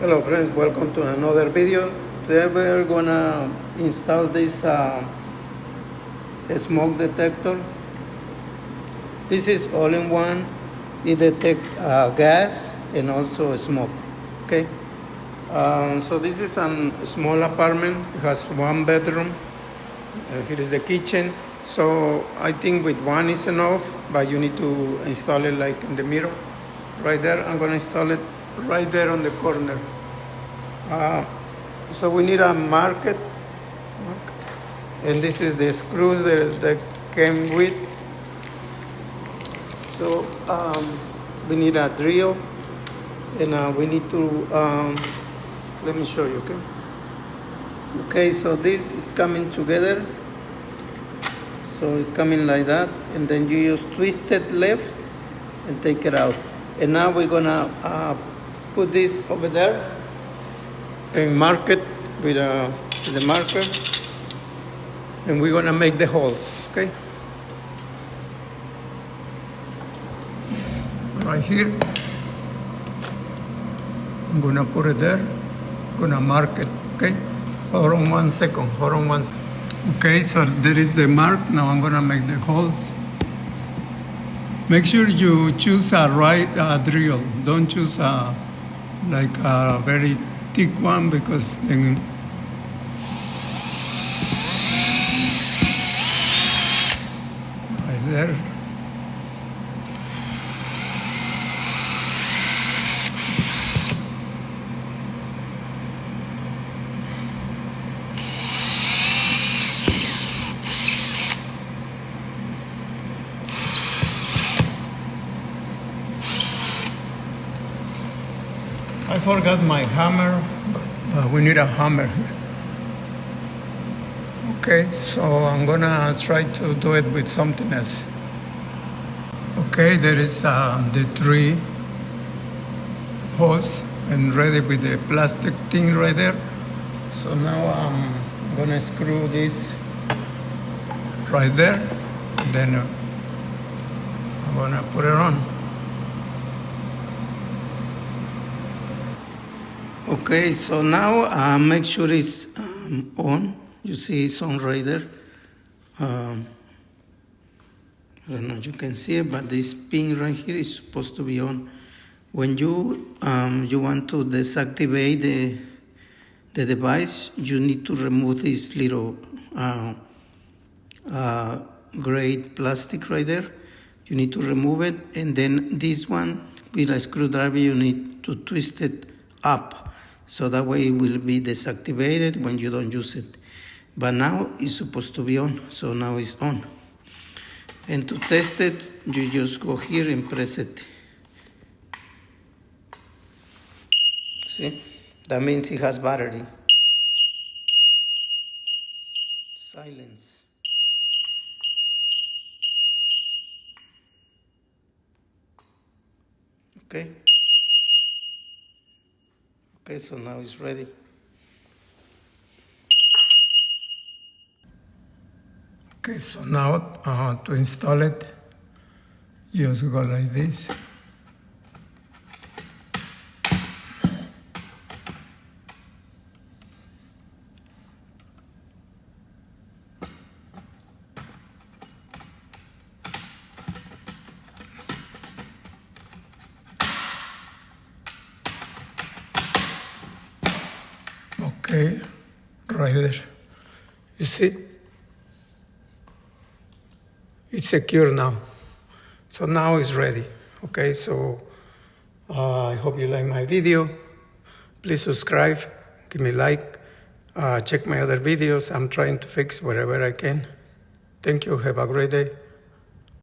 Hello friends, welcome to another video. Today we're gonna install this smoke detector. This is all-in-one. It detects gas and also smoke. Okay. So this is a small apartment. It has one bedroom. Here is the kitchen. So I think with one is enough, but you need to install it like in the middle, right there. I'm gonna install it right there on the corner. So we need a market, and this is the screws that came with. So we need a drill, and we need to, let me show you, okay? Okay, so this is coming together. So it's coming like that, and then you just twist it left and take it out. And now we're gonna put this over there and mark it with the marker, and we're gonna make the holes, okay? Right here, I'm gonna put it there, gonna mark it, okay? Hold on 1 second, Okay, so there is the mark. Now I'm gonna make the holes. Make sure you choose a right drill. Don't choose like a very thick one, because then right there. I forgot my hammer, but we need a hammer here. Okay, so I'm gonna try to do it with something else. Okay, there is the 3 holes and ready with the plastic thing right there. So now I'm gonna screw this right there, and then I'm gonna put it on. Okay, so now make sure it's on. You see it's on right there. I don't know if you can see it, but this pin right here is supposed to be on. When you want to deactivate the device, you need to remove this little gray plastic right there. You need to remove it, and then this one with a screwdriver you need to twist it up. So that way it will be deactivated when you don't use it. But now it's supposed to be on, so now it's on. And to test it, you just go here and press it. See? That means it has battery. Silence. Okay? Okay, so now it's ready. Okay, so now to install it, just go like this. Okay, right there. You see? It's secure now. So now it's ready. Okay, so I hope you like my video. Please subscribe, give me a like, check my other videos. I'm trying to fix wherever I can. Thank you, have a great day.